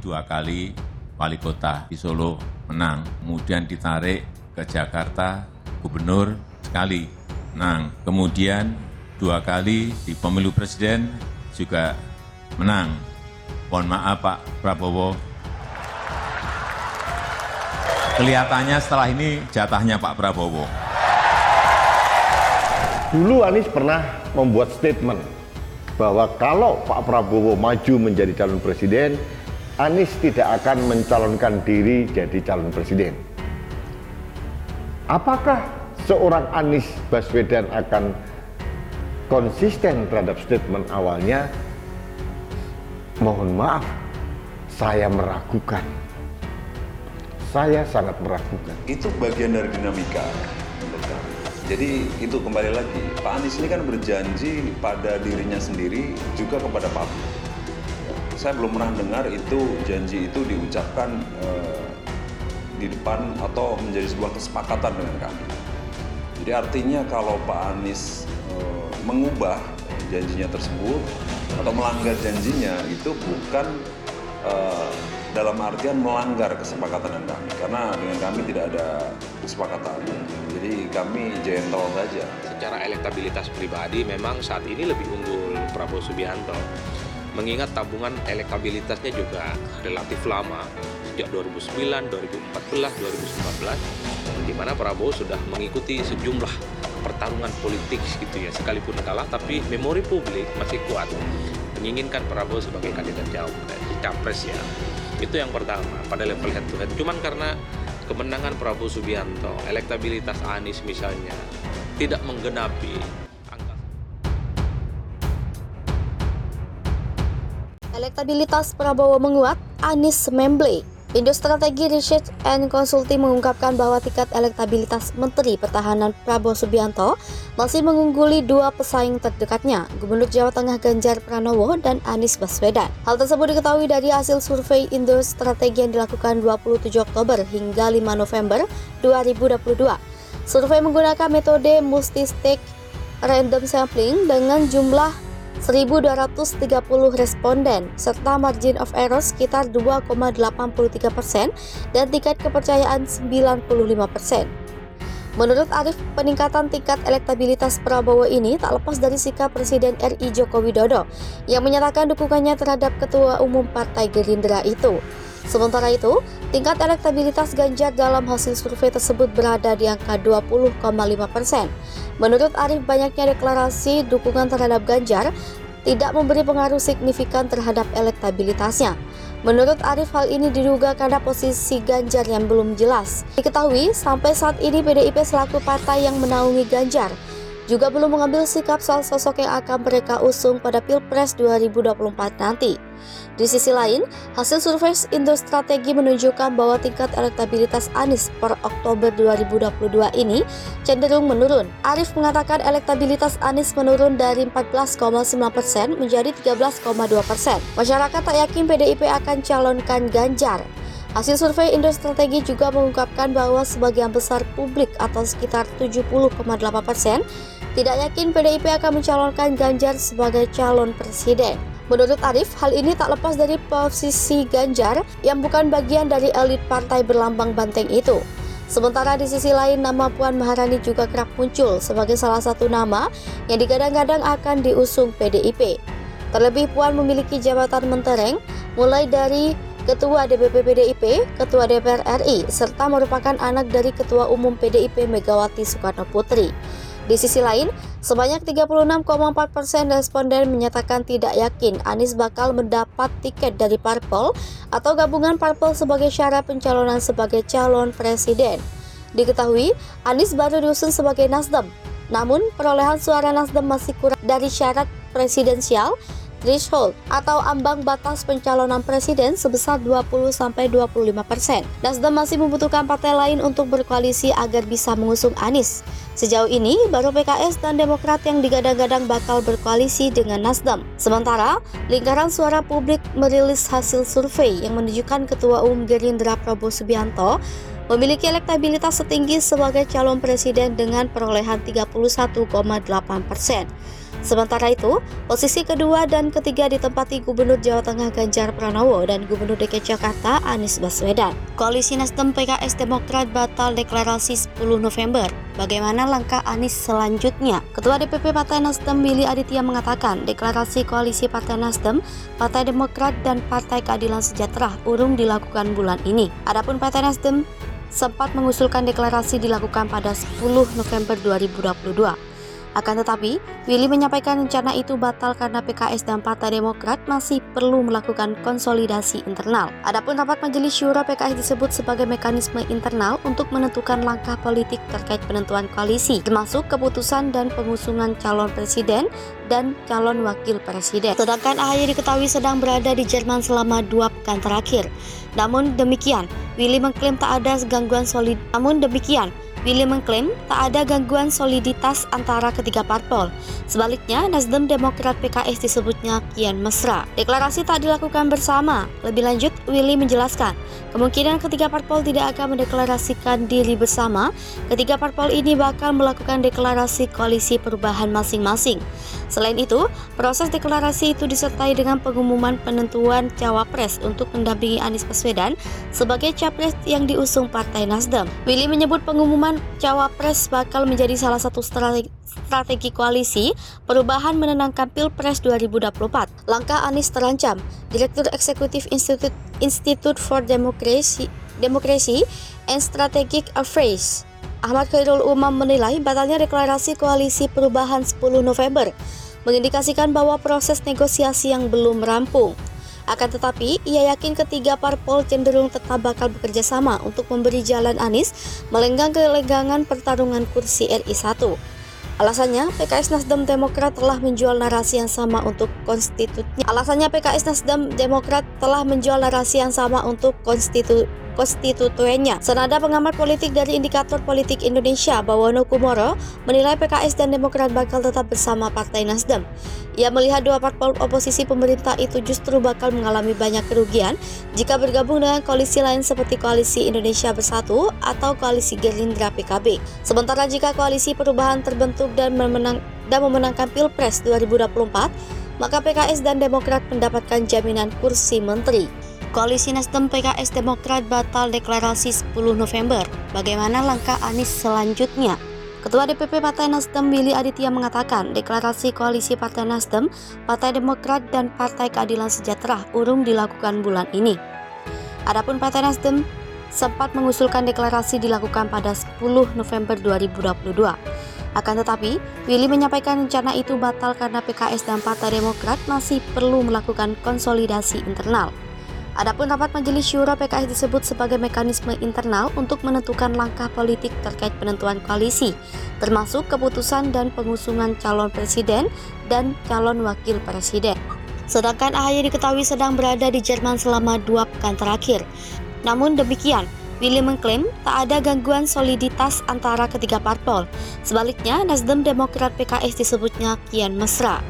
2 kali wali kota di Solo menang, kemudian ditarik ke Jakarta, gubernur sekali menang, kemudian 2 kali di pemilu presiden juga menang. Mohon maaf Pak Prabowo, kelihatannya setelah ini jatahnya Pak Prabowo. Dulu Anies pernah membuat statement bahwa kalau Pak Prabowo maju menjadi calon presiden, Anies tidak akan mencalonkan diri jadi calon presiden. Apakah seorang Anies Baswedan akan konsisten terhadap statement awalnya? Mohon maaf, saya meragukan. Saya sangat meragukan. Itu bagian dari dinamika. Jadi itu kembali lagi, Pak Anies ini kan berjanji pada dirinya sendiri juga kepada publik. Saya belum pernah dengar itu janji itu diucapkan di depan atau menjadi sebuah kesepakatan dengan kami. Jadi artinya kalau Pak Anies mengubah janjinya tersebut atau melanggar janjinya itu bukan dalam artian melanggar kesepakatan dengan kami, karena dengan kami tidak ada kesepakatan. Jadi kami gentle saja. Secara elektabilitas pribadi memang saat ini lebih unggul Prabowo Subianto. Mengingat tabungan elektabilitasnya juga relatif lama, sejak 2009, 2014, 2019, di mana Prabowo sudah mengikuti sejumlah pertarungan politik gitu ya, sekalipun kalah tapi memori publik masih kuat menginginkan Prabowo sebagai kandidat capres ya. Itu yang pertama pada level head to head. Cuman karena kemenangan Prabowo Subianto, elektabilitas Anies misalnya tidak menggenapi angka. Elektabilitas Prabowo menguat, Anies memble. Indo Strategi Research and Consulting mengungkapkan bahwa tingkat elektabilitas Menteri Pertahanan Prabowo Subianto masih mengungguli 2 pesaing terdekatnya, Gubernur Jawa Tengah Ganjar Pranowo dan Anies Baswedan. Hal tersebut diketahui dari hasil survei Indo Strategi yang dilakukan 27 Oktober hingga 5 November 2022. Survei menggunakan metode multi-stage random sampling dengan jumlah 1.230 responden serta margin of error sekitar 2,83% dan tingkat kepercayaan 95%. Menurut Arief, peningkatan tingkat elektabilitas Prabowo ini tak lepas dari sikap Presiden RI Joko Widodo yang menyatakan dukungannya terhadap Ketua Umum Partai Gerindra itu. Sementara itu, tingkat elektabilitas Ganjar dalam hasil survei tersebut berada di angka 20,5%. Menurut Arief, banyaknya deklarasi dukungan terhadap Ganjar tidak memberi pengaruh signifikan terhadap elektabilitasnya. Menurut Arief, hal ini diduga karena posisi Ganjar yang belum jelas. Diketahui, sampai saat ini PDIP selaku partai yang menaungi Ganjar juga belum mengambil sikap soal sosok yang akan mereka usung pada Pilpres 2024 nanti. Di sisi lain, hasil survei Indo Strategi menunjukkan bahwa tingkat elektabilitas Anies per Oktober 2022 ini cenderung menurun. Arief mengatakan elektabilitas Anies menurun dari 14,9% menjadi 13,2%. Masyarakat tak yakin PDIP akan calonkan Ganjar. Hasil survei Indo Strategi juga mengungkapkan bahwa sebagian besar publik atau sekitar 70,8% tidak yakin PDIP akan mencalonkan Ganjar sebagai calon presiden. Menurut Arief, hal ini tak lepas dari posisi Ganjar yang bukan bagian dari elit partai berlambang banteng itu. Sementara di sisi lain, nama Puan Maharani juga kerap muncul sebagai salah satu nama yang digadang-gadang akan diusung PDIP. Terlebih Puan memiliki jabatan mentereng mulai dari Ketua DPP PDIP, Ketua DPR RI, serta merupakan anak dari Ketua Umum PDIP Megawati Soekarno Putri. Di sisi lain, sebanyak 36,4% responden menyatakan tidak yakin Anies bakal mendapat tiket dari parpol atau gabungan parpol sebagai syarat pencalonan sebagai calon presiden. Diketahui, Anies baru diusung sebagai Nasdem, namun perolehan suara Nasdem masih kurang dari syarat presidensial threshold atau ambang batas pencalonan presiden sebesar 20-25%. Nasdem masih membutuhkan partai lain untuk berkoalisi agar bisa mengusung Anies. Sejauh ini, baru PKS dan Demokrat yang digadang-gadang bakal berkoalisi dengan Nasdem. Sementara, lingkaran suara publik merilis hasil survei yang menunjukkan Ketua Umum Gerindra Prabowo Subianto memiliki elektabilitas setinggi sebagai calon presiden dengan perolehan 31,8%. Sementara itu, posisi kedua dan ketiga ditempati Gubernur Jawa Tengah Ganjar Pranowo dan Gubernur DKI Jakarta Anies Baswedan. Koalisi Nasdem PKS Demokrat batal deklarasi 10 November. Bagaimana langkah Anies selanjutnya? Ketua DPP Partai Nasdem Willy Aditya mengatakan deklarasi koalisi Partai Nasdem, Partai Demokrat dan Partai Keadilan Sejahtera urung dilakukan bulan ini. Adapun Partai Nasdem sempat mengusulkan deklarasi dilakukan pada 10 November 2022. Akan tetapi, Willy menyampaikan rencana itu batal karena PKS dan Partai Demokrat masih perlu melakukan konsolidasi internal. Adapun rapat Majelis Syuro PKS disebut sebagai mekanisme internal untuk menentukan langkah politik terkait penentuan koalisi, termasuk keputusan dan pengusungan calon presiden dan calon wakil presiden. Sedangkan AHY diketahui sedang berada di Jerman selama 2 pekan terakhir. Namun demikian, Willy mengklaim tak ada gangguan soliditas antara ketiga parpol. Sebaliknya, Nasdem, Demokrat, PKS disebutnya kian mesra. Deklarasi tak dilakukan bersama. Lebih lanjut, Willy menjelaskan, kemungkinan ketiga parpol tidak akan mendeklarasikan diri bersama. Ketiga parpol ini bakal melakukan deklarasi koalisi perubahan masing-masing. Selain itu, proses deklarasi itu disertai dengan pengumuman penentuan cawapres untuk mendampingi Anies Baswedan sebagai capres yang diusung Partai Nasdem. Willy menyebut pengumuman cawapres bakal menjadi salah satu strategi koalisi perubahan menenangkan Pilpres 2024. Langkah Anies terancam. Direktur Eksekutif Institute for Democracy and Strategic Affairs Ahmad Khairul Umam menilai batalnya deklarasi koalisi perubahan 10 November mengindikasikan bahwa proses negosiasi yang belum rampung. Akan tetapi, ia yakin ketiga parpol cenderung tetap bakal bekerja sama untuk memberi jalan Anies melenggang kelegangan pertarungan kursi RI 1. Alasannya, PKS Nasdem Demokrat telah menjual narasi yang sama untuk konstituennya. Senada pengamat politik dari Indikator Politik Indonesia, Bawono Kumoro, menilai PKS dan Demokrat bakal tetap bersama Partai Nasdem. Ia melihat dua parpol oposisi pemerintah itu justru bakal mengalami banyak kerugian jika bergabung dengan koalisi lain seperti Koalisi Indonesia Bersatu atau Koalisi Gerindra PKB. Sementara jika koalisi perubahan terbentuk dan memenangkan Pilpres 2024, maka PKS dan Demokrat mendapatkan jaminan kursi menteri. Koalisi Nasdem PKS Demokrat batal deklarasi 10 November. Bagaimana langkah Anies selanjutnya? Ketua DPP Partai Nasdem Willy Aditya mengatakan deklarasi koalisi Partai Nasdem, Partai Demokrat dan Partai Keadilan Sejahtera urung dilakukan bulan ini. Adapun Partai Nasdem sempat mengusulkan deklarasi dilakukan pada 10 November 2022. Akan tetapi, Willy menyampaikan rencana itu batal karena PKS dan Partai Demokrat masih perlu melakukan konsolidasi internal. Adapun rapat Majelis Syuro PKS disebut sebagai mekanisme internal untuk menentukan langkah politik terkait penentuan koalisi, termasuk keputusan dan pengusungan calon presiden dan calon wakil presiden. Sedangkan AHY diketahui sedang berada di Jerman selama 2 pekan terakhir. Namun demikian, Willy mengklaim tak ada gangguan soliditas antara ketiga parpol. Sebaliknya, Nasdem, Demokrat, PKS disebutnya kian mesra.